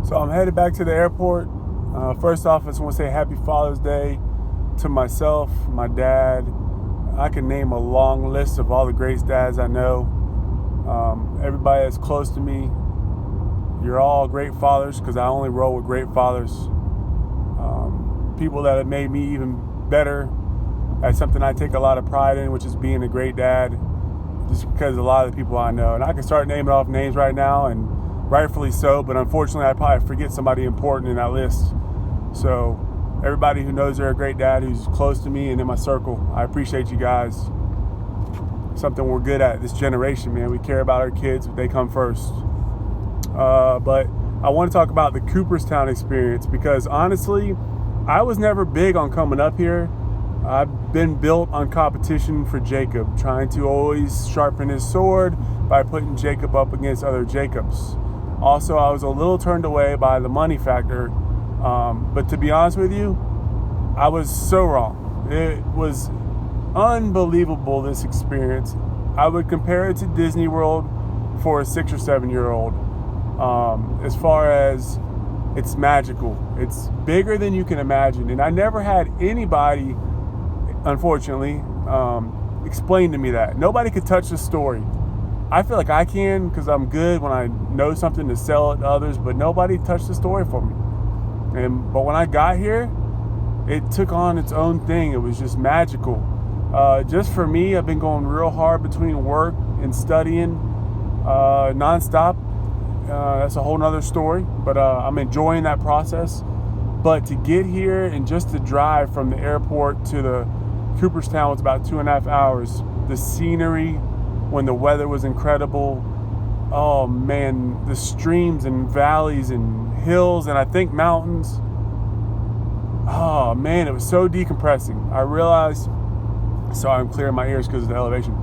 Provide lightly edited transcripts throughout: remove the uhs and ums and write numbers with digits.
So I'm headed back to the airport. First off, I just want to say Happy Father's Day to myself, my dad. I can name a long list of all the great dads I know. Everybody that's close to me, you're all great fathers because I only roll with great fathers. People that have made me even better. That's something I take a lot of pride in, which is being a great dad, just because a lot of the people I know. And I can start naming off names right now, and rightfully so, but unfortunately I probably forget somebody important in that list. So everybody who knows they're a great dad, who's close to me and in my circle, I appreciate you guys. Something we're good at this generation, man. We care about our kids, they come first. But I want to talk about the Cooperstown experience because honestly, I was never big on coming up here. I've been built on competition for Jacob, trying to always sharpen his sword by putting Jacob up against other Jacobs. Also, I was a little turned away by the money factor, but to be honest with you, I was so wrong. It was unbelievable, this experience. I would compare it to Disney World for a 6 or 7 year old. As far as it's magical, it's bigger than you can imagine. And I never had anybody, unfortunately, explain to me that. Nobody could touch the story. I feel like I can because I'm good when I know something to sell it to others, but nobody touched the story for me. But when I got here, it took on its own thing. It was just magical. Just for me, I've been going real hard between work and studying nonstop. That's a whole nother story, but I'm enjoying that process. But to get here and just to drive from the airport to the Cooperstown was about 2.5 hours. The scenery, when the weather was incredible. Oh man, the streams and valleys and hills and I think mountains. Oh man, it was so decompressing. I realized, sorry, I'm clearing my ears because of the elevation.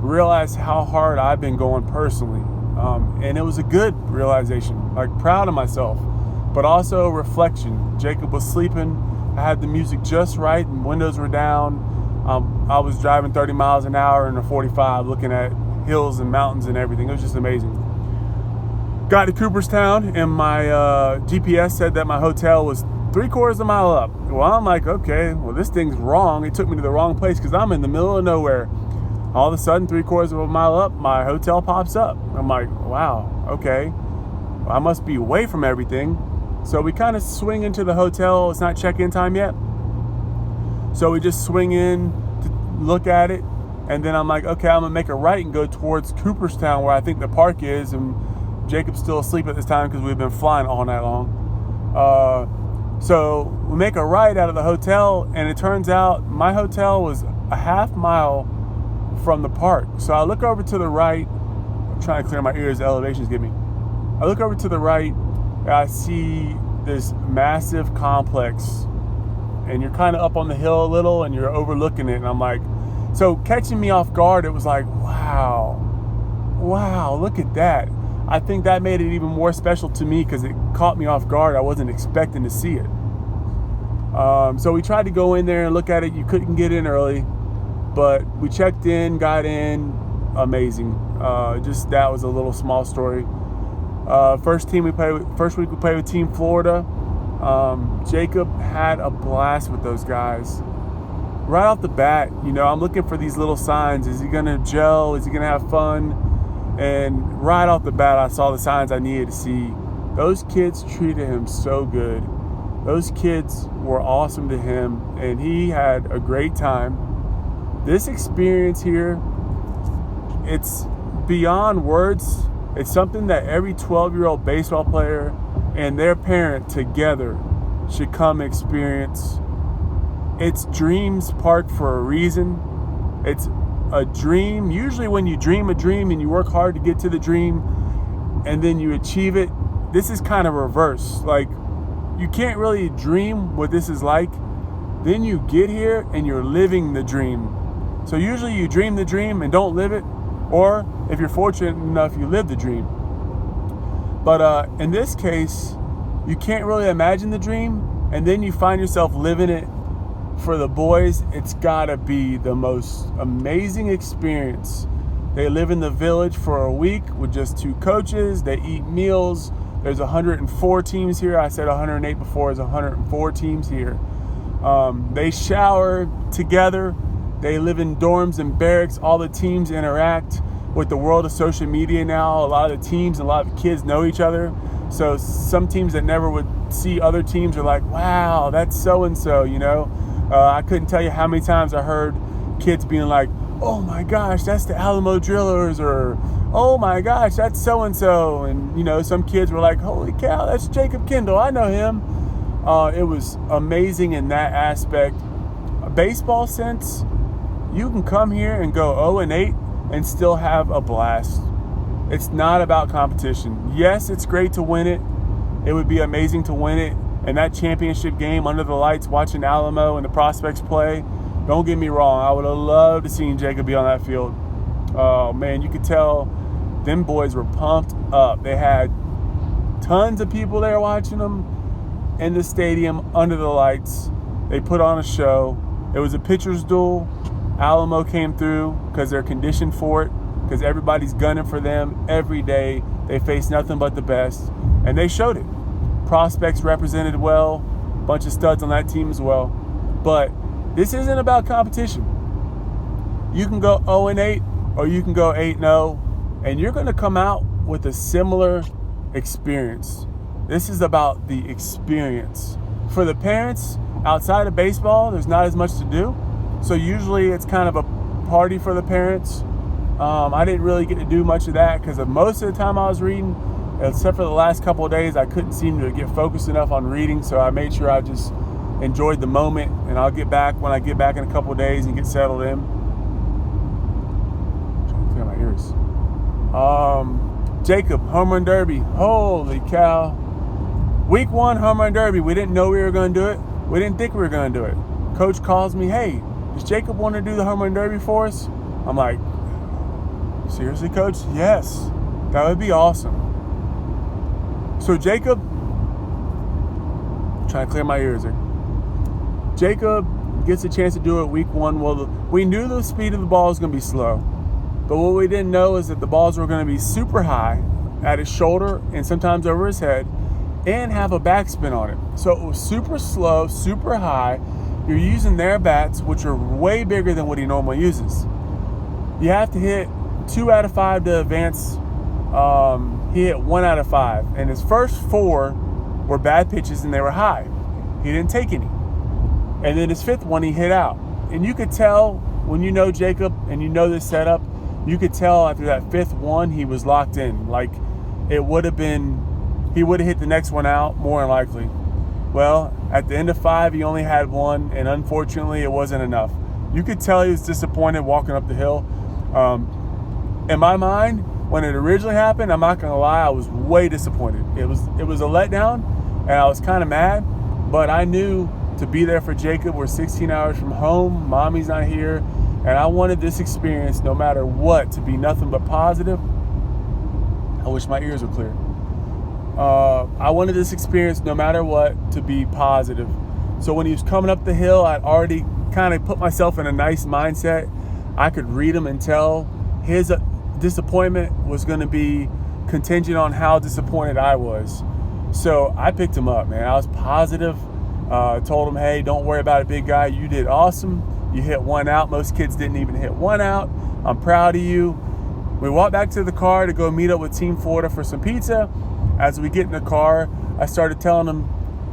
Realized how hard I've been going personally. And it was a good realization, like proud of myself, but also reflection. Jacob was sleeping. I had the music just right and windows were down. I was driving 30 miles an hour in a 45 looking at hills and mountains and everything. It was just amazing. Got to Cooperstown and my GPS said that my hotel was 3/4 of a mile up. Well, I'm like, okay, well this thing's wrong. It took me to the wrong place because I'm in the middle of nowhere. All of a sudden, 3/4 of a mile up, my hotel pops up. I'm like, wow, okay. Well, I must be away from everything. So we kind of swing into the hotel. It's not check-in time yet. So we just swing in to look at it. And then I'm like, okay, I'm going to make a right and go towards Cooperstown where I think the park is. And Jacob's still asleep at this time because we've been flying all night long. So we make a right out of the hotel. And it turns out my hotel was a half mile from the park. So I look over to the right. I'm trying to clear my ears, the elevations get me. I look over to the right and I see this massive complex and you're kind of up on the hill a little and you're overlooking it and I'm like, so catching me off guard, it was like, wow, look at that. I think that made it even more special to me because it caught me off guard. I wasn't expecting to see it. So we tried to go in there and look at it. You couldn't get in early. But we checked in, got in, amazing. Just that was a little small story. First week we played with Team Florida. Jacob had a blast with those guys. Right off the bat, I'm looking for these little signs. Is he gonna gel? Is he gonna have fun? And right off the bat, I saw the signs I needed to see. Those kids treated him so good. Those kids were awesome to him, and he had a great time. This experience here, it's beyond words. It's something that every 12-year-old baseball player and their parent together should come experience. It's Dreams Park for a reason. It's a dream. Usually when you dream a dream and you work hard to get to the dream and then you achieve it, this is kind of reverse. Like, you can't really dream what this is like. Then you get here and you're living the dream. So usually you dream the dream and don't live it, or if you're fortunate enough, you live the dream. But in this case, you can't really imagine the dream, and then you find yourself living it for the boys. It's gotta be the most amazing experience. They live in the village for a week with just 2 coaches. They eat meals. There's 104 teams here. I said 108 before. There's 104 teams here. They shower together. They live in dorms and barracks. All the teams interact with the world of social media now. A lot of the teams and a lot of the kids know each other. So some teams that never would see other teams are like, wow, that's so-and-so, you know. I couldn't tell you how many times I heard kids being like, oh my gosh, that's the Alamo Drillers, or oh my gosh, that's so-and-so. And, you know, some kids were like, holy cow, that's Jacob Kendall, I know him. It was amazing in that aspect. Baseball sense, you can come here and go 0-8 and still have a blast. It's not about competition. Yes, it's great to win it. It would be amazing to win it. And that championship game under the lights, watching Alamo and the prospects play, don't get me wrong, I would have loved to seen Jacob be on that field. Oh man, you could tell them boys were pumped up. They had tons of people there watching them in the stadium under the lights. They put on a show. It was a pitcher's duel. Alamo came through because they're conditioned for it, because everybody's gunning for them every day. They face nothing but the best, and they showed it. Prospects represented well, bunch of studs on that team as well. But this isn't about competition. You can go 0-8 or you can go 8-0, and you're going to come out with a similar experience. This is about the experience. For the parents, outside of baseball, there's not as much to do. So usually it's kind of a party for the parents. I didn't really get to do much of that because most of the time I was reading, except for the last couple of days, I couldn't seem to get focused enough on reading. So I made sure I just enjoyed the moment, and I'll get back when I get back in a couple of days and get settled in. I'm trying to clear my ears. Jacob, home run derby. Holy cow. Week 1 home run derby. We didn't know we were going to do it. We didn't think we were going to do it. Coach calls me, hey, does Jacob want to do the home run derby for us? I'm like, seriously, coach? Yes. That would be awesome. So Jacob, I'm trying to clear my ears here. Jacob gets a chance to do it week 1. Well, we knew the speed of the ball was going to be slow. But what we didn't know is that the balls were going to be super high at his shoulder and sometimes over his head and have a backspin on it. So it was super slow, super high. You're using their bats, which are way bigger than what he normally uses. You have to hit 2 out of 5 to advance. He hit 1 out of 5. And his first 4 were bad pitches and they were high. He didn't take any. And then his 5th one, he hit out. And you could tell when you know Jacob and you know this setup, you could tell after that 5th one, he was locked in. Like it would have been, he would have hit the next one out more than likely. Well, at the end of 5, he only had 1, and unfortunately, it wasn't enough. You could tell he was disappointed walking up the hill. In my mind, when it originally happened, I'm not gonna lie, I was way disappointed. It was a letdown, and I was kind of mad. But I knew to be there for Jacob. We're 16 hours from home. Mommy's not here, and I wanted this experience, no matter what, to be nothing but positive. I wish my ears were clear. I wanted this experience, no matter what, to be positive. So when he was coming up the hill, I'd already kind of put myself in a nice mindset. I could read him and tell his disappointment was going to be contingent on how disappointed I was. So I picked him up, man. I was positive. Told him, hey, don't worry about it, big guy. You did awesome. You hit 1 out. Most kids didn't even hit 1 out. I'm proud of you. We walked back to the car to go meet up with Team Florida for some pizza. As we get in the car, I started telling him,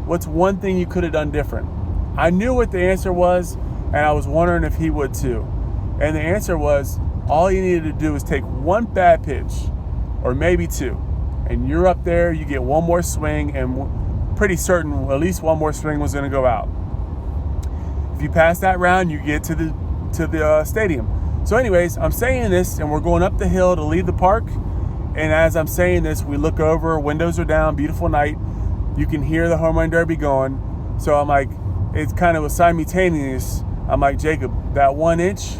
what's one thing you could have done different? I knew what the answer was, and I was wondering if he would too. And the answer was, all you needed to do was take 1 bad pitch, or maybe 2, and you're up there, you get 1 more swing, and pretty certain at least 1 more swing was going to go out. If you pass that round, you get to the stadium. So anyways, I'm saying this, and we're going up the hill to leave the park. And as I'm saying this, we look over, windows are down, beautiful night. You can hear the home run derby going. So I'm like, it's kind of a simultaneous. I'm like, Jacob, that 1 inch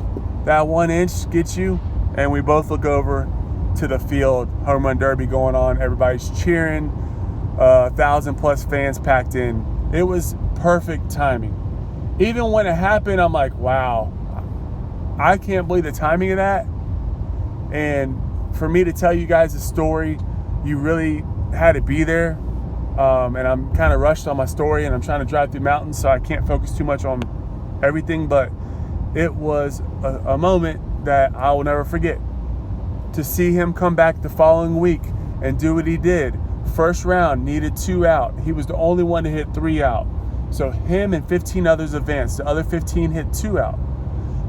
gets you. And we both look over to the field, home run derby going on. Everybody's cheering, 1,000+ fans packed in. It was perfect timing. Even when it happened, I'm like, wow, I can't believe the timing of that. And for me to tell you guys the story, you really had to be there. And I'm kind of rushed on my story, and I'm trying to drive through mountains, so I can't focus too much on everything. But it was a moment that I will never forget. To see him come back the following week and do what he did. First round, needed 2 out. He was the only one to hit 3 out. So him and 15 others advanced. The other 15 hit 2 out.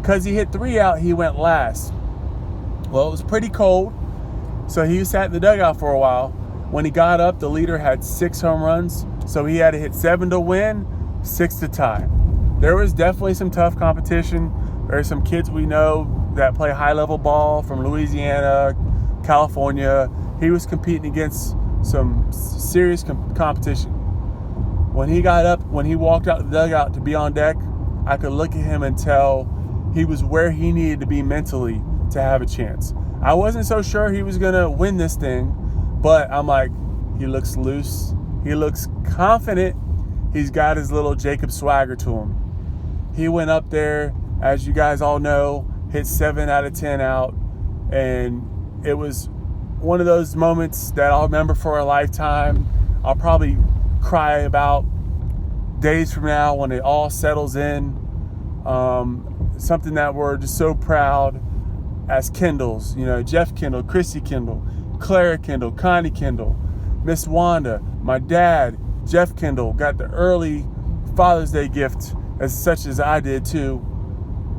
Because he hit 3 out, he went last. Well, it was pretty cold, so he sat in the dugout for a while. When he got up, the leader had 6 home runs, so he had to hit 7 to win, 6 to tie. There was definitely some tough competition. There are some kids we know that play high-level ball from Louisiana, California. He was competing against some serious competition. When he got up, when he walked out the dugout to be on deck, I could look at him and tell he was where he needed to be mentally to have a chance. I wasn't so sure he was going to win this thing, but I'm like, he looks loose. He looks confident. He's got his little Jacob swagger to him. He went up there, as you guys all know, hit 7 out of 10 out, and it was one of those moments that I'll remember for a lifetime. I'll probably cry about days from now when it all settles in. Something that we're just so proud as Kendalls, Jeff Kendall, Chrissy Kendall, Clara Kendall, Connie Kendall, Miss Wanda, my dad, Jeff Kendall, got the early Father's Day gift, as such as I did too.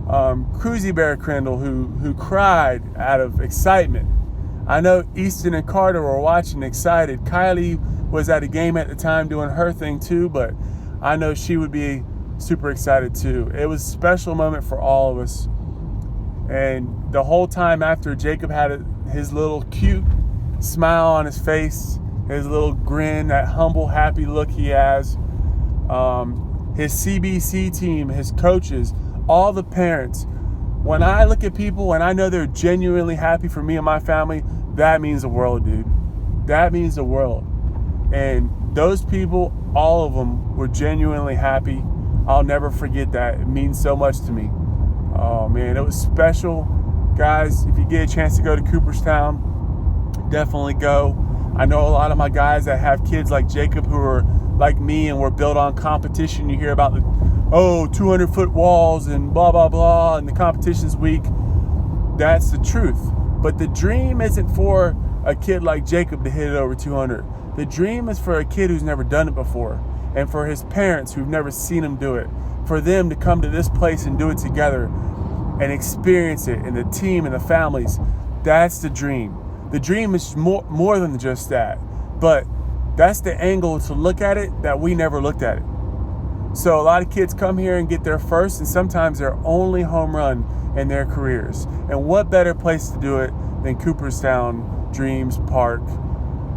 Cruzy Bear Kendall, who cried out of excitement. I know Easton and Carter were watching excited. Kylie was at a game at the time doing her thing too, but I know she would be super excited too. It was a special moment for all of us. And the whole time after, Jacob had his little cute smile on his face, his little grin, that humble, happy look he has. His CBC team, his coaches, all the parents. When I look at people and I know they're genuinely happy for me and my family, that means the world, dude. That means the world. And those people, all of them, were genuinely happy. I'll never forget that. It means so much to me. Oh, man, it was special. Guys, if you get a chance to go to Cooperstown, definitely go. I know a lot of my guys that have kids like Jacob who are like me and we're built on competition. You hear about the 200-foot walls and blah, blah, blah, and the competition's weak. That's the truth. But the dream isn't for a kid like Jacob to hit it over 200. The dream is for a kid who's never done it before, and for his parents who've never seen him do it, for them to come to this place and do it together and experience it, and the team and the families. That's the dream. The dream is more than just that, but that's the angle to look at it that we never looked at it. So a lot of kids come here and get their first and sometimes their only home run in their careers. And what better place to do it than Cooperstown Dreams Park?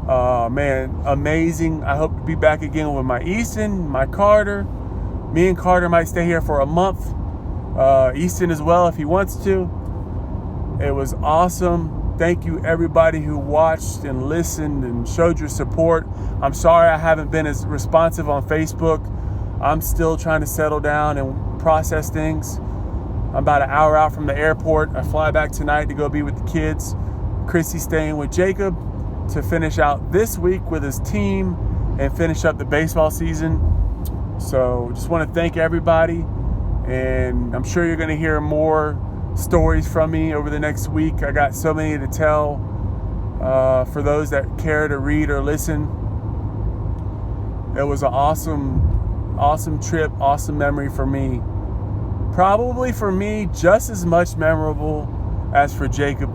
Man, amazing. I hope to be back again with my Easton, my Carter. Me and Carter might stay here for a month. Easton as well if he wants to. It was awesome. Thank you everybody who watched and listened and showed your support. I'm sorry I haven't been as responsive on Facebook. I'm still trying to settle down and process things. I'm about an hour out from the airport. I fly back tonight to go be with the kids. Chrissy's staying with Jacob to finish out this week with his team and finish up the baseball season. So just want to thank everybody, and I'm sure you're going to hear more stories from me over the next week. I got so many to tell for those that care to read or listen. It was an awesome trip, awesome memory for me. Probably for me, just as much memorable as for Jacob.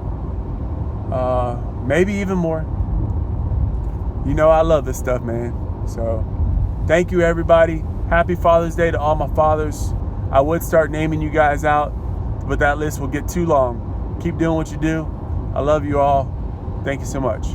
Maybe even more. You know I love this stuff, man. So thank you, everybody. Happy Father's Day to all my fathers. I would start naming you guys out, but that list will get too long. Keep doing what you do. I love you all. Thank you so much.